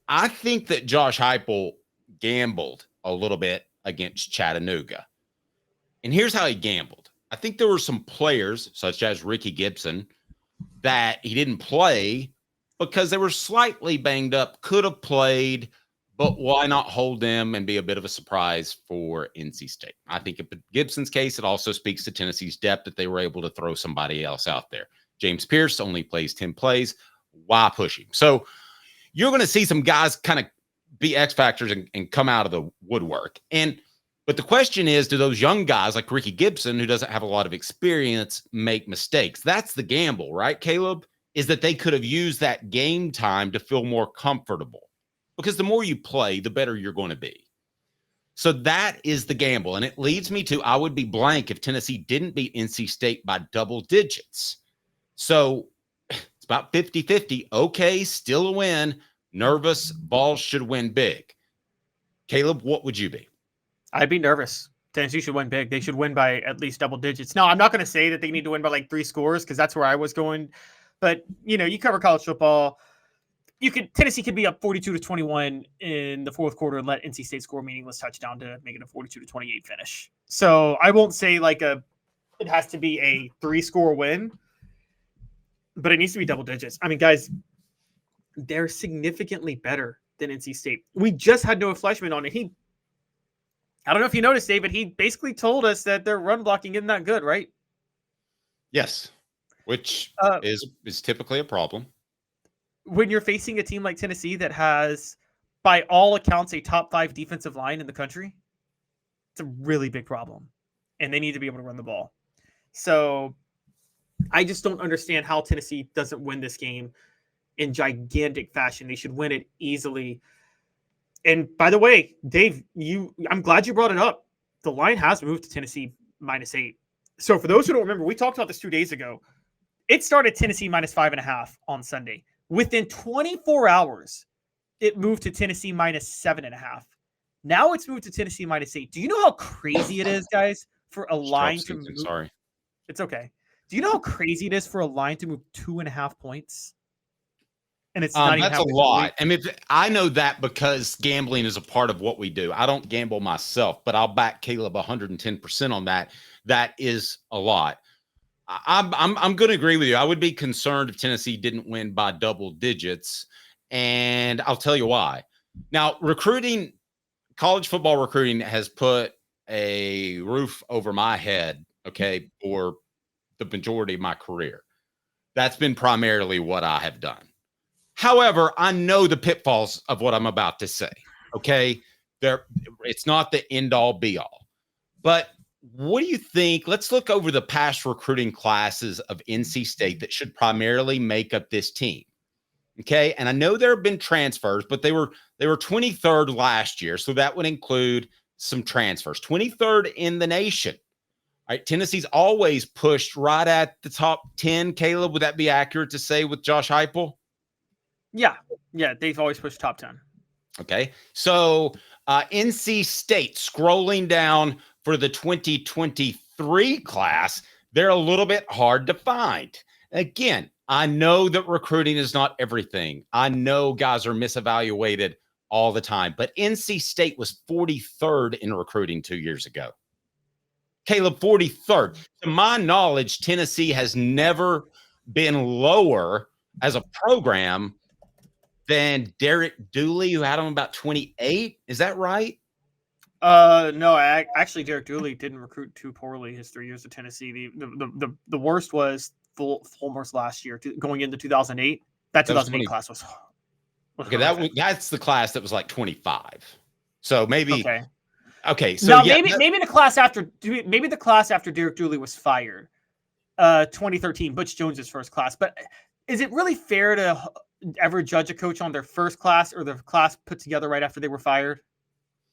I think that Josh Heupel gambled a little bit against Chattanooga. And here's how he gambled. I think there were some players, such as Ricky Gibson, that he didn't play because they were slightly banged up, could have played, but why not hold them and be a bit of a surprise for NC State? I think in Gibson's case, it also speaks to Tennessee's depth that they were able to throw somebody else out there. James Pierce only plays 10 plays. Why push him? So you're going to see some guys kind of be X factors and come out of the woodwork. But the question is, do those young guys like Ricky Gibson, who doesn't have a lot of experience, make mistakes? That's the gamble, right, Caleb? Is that they could have used that game time to feel more comfortable. Because the more you play, the better you're going to be. So that is the gamble. And it leads me to, I would be blank if Tennessee didn't beat NC State by double digits. So it's about 50-50. Okay, still a win. Nervous. Vols should win big. Caleb, what would you be? I'd be nervous. Tennessee should win big. They should win by at least double digits. Now, I'm not going to say that they need to win by like 3 scores because that's where I was going. But, you cover college football. Tennessee could be up 42-21 in the fourth quarter and let NC State score a meaningless touchdown to make it a 42-28 finish. So I won't say it has to be a 3-score win, but it needs to be double digits. I mean, guys, they're significantly better than NC State. We just had Noah Fleischman on, and I don't know if you noticed, David, he basically told us that their run blocking isn't that good, right? Yes, which is typically a problem. When you're facing a team like Tennessee that has, by all accounts, a top 5 defensive line in the country, it's a really big problem. And they need to be able to run the ball. So I just don't understand how Tennessee doesn't win this game in gigantic fashion. They should win it easily. And by the way, Dave, I'm glad you brought it up. The line has moved to Tennessee -8. So for those who don't remember, we talked about this 2 days ago. It started Tennessee -5.5 on Sunday. Within 24 hours, it moved to Tennessee -7.5. Now it's moved to Tennessee -8. Do you know how crazy it is, guys, for a line to move? Sorry. It's okay. Do you know how crazy it is for a line to move 2.5 points? And it's not even that's a lot. I mean, I know that because gambling is a part of what we do. I don't gamble myself, but I'll back Caleb 110% on that. That is a lot. I'm going to agree with you. I would be concerned if Tennessee didn't win by double digits, and I'll tell you why. Now, college football recruiting has put a roof over my head, okay, for the majority of my career. That's been primarily what I have done. However, I know the pitfalls of what I'm about to say, okay? It's not the end-all, be-all. But what do you think? Let's look over the past recruiting classes of NC State that should primarily make up this team. Okay. And I know there have been transfers, but they were 23rd last year. So that would include some transfers. 23rd in the nation. All right. Tennessee's always pushed right at the top 10. Caleb, would that be accurate to say with Josh Heupel? Yeah. Yeah. They've always pushed top 10. Okay. So NC State, scrolling down for the 2023 class, they're a little bit hard to find. Again, I know that recruiting is not everything. I know guys are misevaluated all the time, but NC State was 43rd in recruiting 2 years ago. Caleb, 43rd. To my knowledge, Tennessee has never been lower as a program than Derek Dooley, who had him about 28. Is that right? No, actually, Derek Dooley didn't recruit too poorly his 3 years at Tennessee. The worst was Fulmer's last year, going into 2008. That 2008 class was okay. That's the class that was like 25. So maybe okay. So now maybe the class after Derek Dooley was fired, 2013, Butch Jones's first class. But is it really fair to ever judge a coach on their first class or the class put together right after they were fired?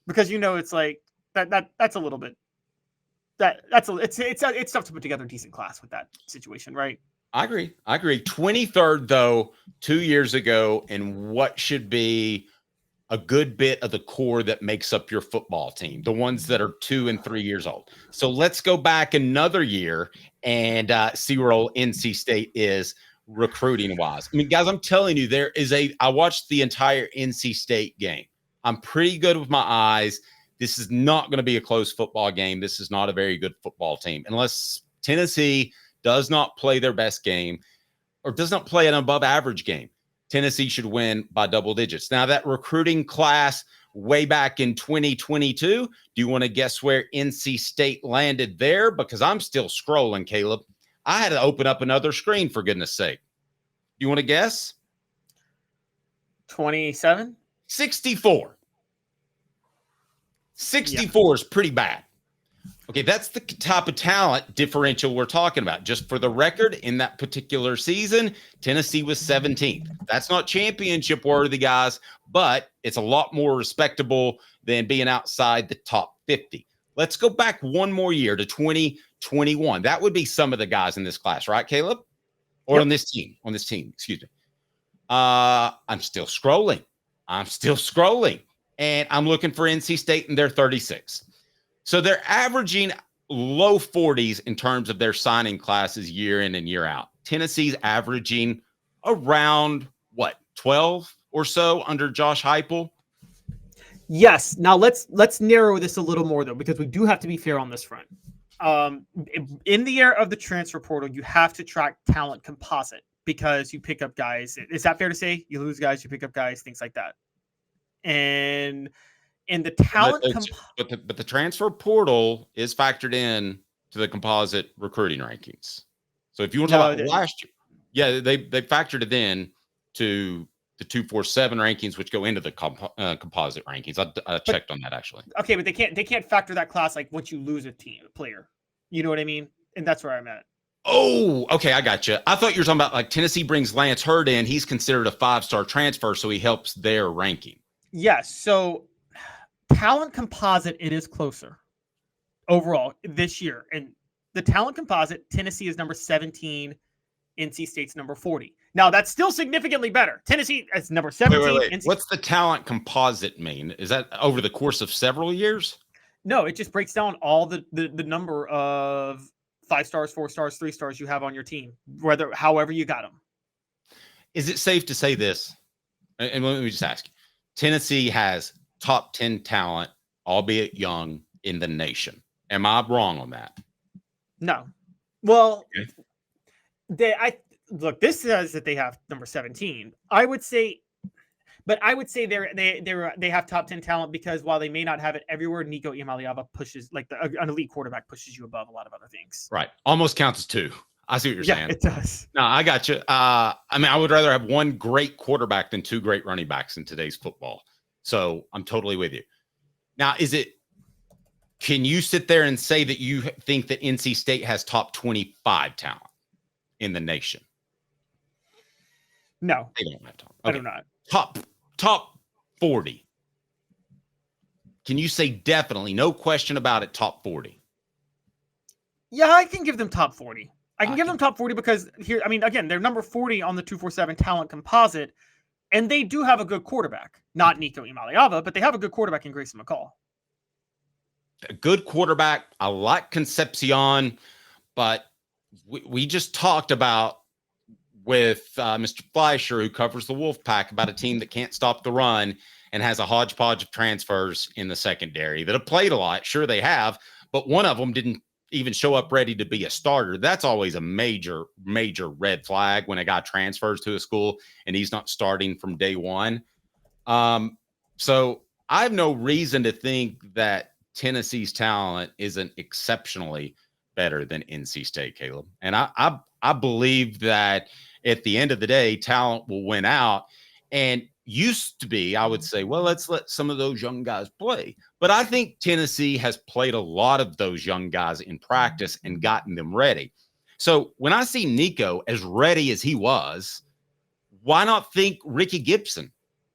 Because it's like that's a little bit it's tough to put together a decent class with that situation, right? I agree. 23rd though, 2 years ago, and what should be a good bit of the core that makes up your football team, the ones that are 2 and 3 years old. So let's go back another year and see where old NC State is recruiting wise. I mean, guys, I'm telling you, I watched the entire NC State game. I'm pretty good with my eyes. This is not going to be a close football game. This is not a very good football team unless Tennessee does not play their best game or does not play an above average game. Tennessee should win by double digits. Now, that recruiting class way back in 2022, do you want to guess where NC State landed there? Because I'm still scrolling, Caleb. I had to open up another screen, for goodness sake. You want to guess? 27? 64. 64 is pretty bad. Okay, that's the type of talent differential we're talking about. Just for the record, in that particular season, Tennessee was 17th. That's not championship worthy, guys, but it's a lot more respectable than being outside the top 50. Let's go back one more year to 2021. That would be some of the guys in this class, right, Caleb? Or Yep. on this team, excuse me. I'm still scrolling. And I'm looking for NC State, and they're 36. So they're averaging low 40s in terms of their signing classes year in and year out. Tennessee's averaging around, 12 or so under Josh Heupel? Yes. Now let's narrow this a little more, though, because we do have to be fair on this front. In the era of the transfer portal, you have to track talent composite because you pick up guys. Is that fair to say? You lose guys, you pick up guys, things like that. And the talent, but the transfer portal is factored in to the composite recruiting rankings. So if you want to talk about last year, yeah, they factored it in to the 247 rankings, which go into the composite rankings. I checked on that actually. Okay, but they can't factor that class like once you lose a player. You know what I mean? And that's where I'm at. Oh, okay, I got you. I thought you were talking about like Tennessee brings Lance Hurd in. He's considered a 5-star transfer, so he helps their ranking. Yes. So talent composite, it is closer overall this year. And the talent composite, Tennessee is number 17, NC State's number 40. Now, that's still significantly better. Tennessee is number 17. Wait. What's the talent composite mean? Is that over the course of several years? No, it just breaks down all the number of 5 stars, 4 stars, 3 stars you have on your team, however you got them. Is it safe to say this? And let me just ask you. Tennessee has top 10 talent, albeit young, in the nation. Am I wrong on that? No. Well, look, this says that they have number 17. I would say they have top 10 talent because while they may not have it everywhere, Nico Iamaleava pushes, like an elite quarterback pushes you above a lot of other things. Right. Almost counts as 2. I see what you're saying. Yeah, it does. No, I got you. I mean, I would rather have one great quarterback than 2 great running backs in today's football. So I'm totally with you. Now, can you sit there and say that you think that NC State has top 25 talent in the nation? No. They don't have talent. Okay. I do not. Top 40. Can you say definitely, no question about it, top 40? Yeah, I can give them top 40. I can give them top 40 because again, they're number 40 on the 247 talent composite, and they do have a good quarterback. Not Nico Iamaleava, but they have a good quarterback in Grayson McCall. A good quarterback. I like Concepcion, but we just talked about with Mr. Fleischer, who covers the Wolfpack, about a team that can't stop the run and has a hodgepodge of transfers in the secondary that have played a lot. Sure, they have, but one of them didn't even show up ready to be a starter. That's always a major, major red flag when a guy transfers to a school and he's not starting from day one. So I have no reason to think that Tennessee's talent isn't exceptionally better than NC State, Caleb. And I believe that at the end of the day, talent will win out. And used to be, I would say, well, let's let some of those young guys play. But I think Tennessee has played a lot of those young guys in practice and gotten them ready. So when I see Nico as ready as he was, why not think Ricky Gibson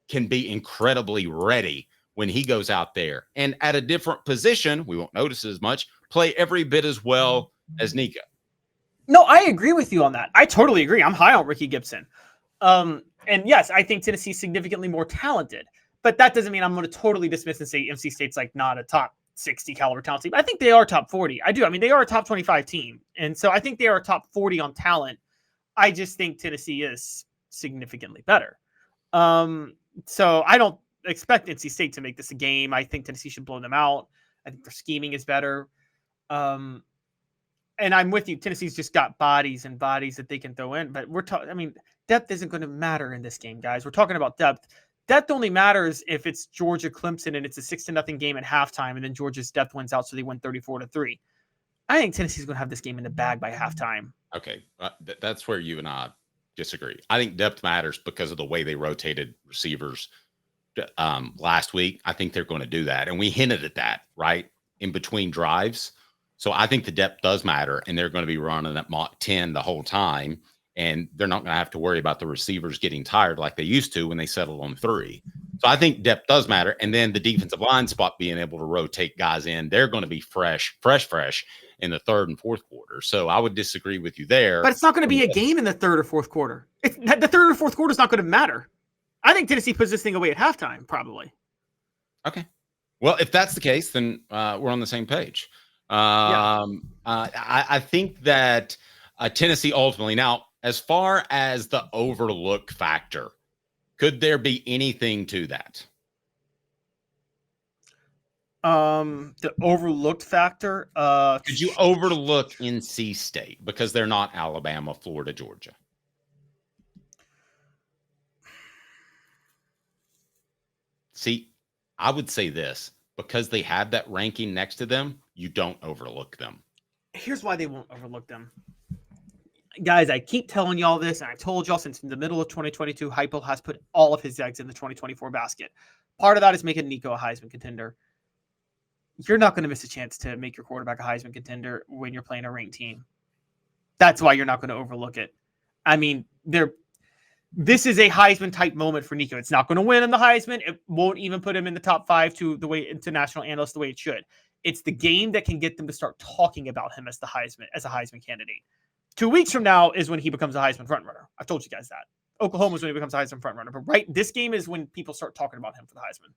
can be incredibly ready when he goes out there and at a different position, we won't notice as much, play every bit as well as Nico? No, I agree with you on that. I totally agree. I'm high on Ricky Gibson. And yes, I think Tennessee's significantly more talented, but that doesn't mean I'm going to totally dismiss and say NC State's like not a top 60 caliber talent team. I think they are top 40. I do. I mean, they are a top 25 team. And so I think they are a top 40 on talent. I just think Tennessee is significantly better. So I don't expect NC State to make this a game. I think Tennessee should blow them out. I think their scheming is better. And I'm with you. Tennessee's just got bodies and bodies that they can throw in. But we're talking, I mean, depth isn't going to matter in this game, guys. We're talking about depth. Depth only matters if it's Georgia Clemson and it's a 6-0 game at halftime, and then Georgia's depth wins out, so they win 34-3. I think Tennessee's going to have this game in the bag by halftime. Okay, that's where you and I disagree. I think depth matters because of the way they rotated receivers last week. I think they're going to do that, and we hinted at that right in between drives. So I think the depth does matter, and they're going to be running at Mach 10 the whole time, and they're not going to have to worry about the receivers getting tired like they used to when they settled on 3. So I think depth does matter, and then the defensive line spot being able to rotate guys in, they're going to be fresh in the third and fourth quarter. So I would disagree with you there. But it's not going to be a game in the third or fourth quarter. The third or fourth quarter is not going to matter. I think Tennessee puts this thing away at halftime, probably. Okay. Well, if that's the case, then we're on the same page. I think that Tennessee ultimately, now, as far as the overlook factor, could there be anything to that? The overlooked factor. Could you overlook NC State because they're not Alabama, Florida, Georgia? See, I would say this, because they have that ranking next to them, you don't overlook them. Here's why they won't overlook them. Guys, I keep telling y'all this, and I've told y'all since the middle of 2022, Heupel has put all of his eggs in the 2024 basket. Part of that is making Nico a Heisman contender. You're not going to miss a chance to make your quarterback a Heisman contender when you're playing a ranked team. That's why you're not going to overlook it. I mean, this is a Heisman type moment for Nico. It's not going to win in the Heisman. It won't even put him in the top 5 into national analysts the way it should. It's the game that can get them to start talking about him as a Heisman candidate. 2 weeks from now is when he becomes a Heisman frontrunner. I've told you guys that. Oklahoma is when he becomes a Heisman frontrunner. But this game is when people start talking about him for the Heisman.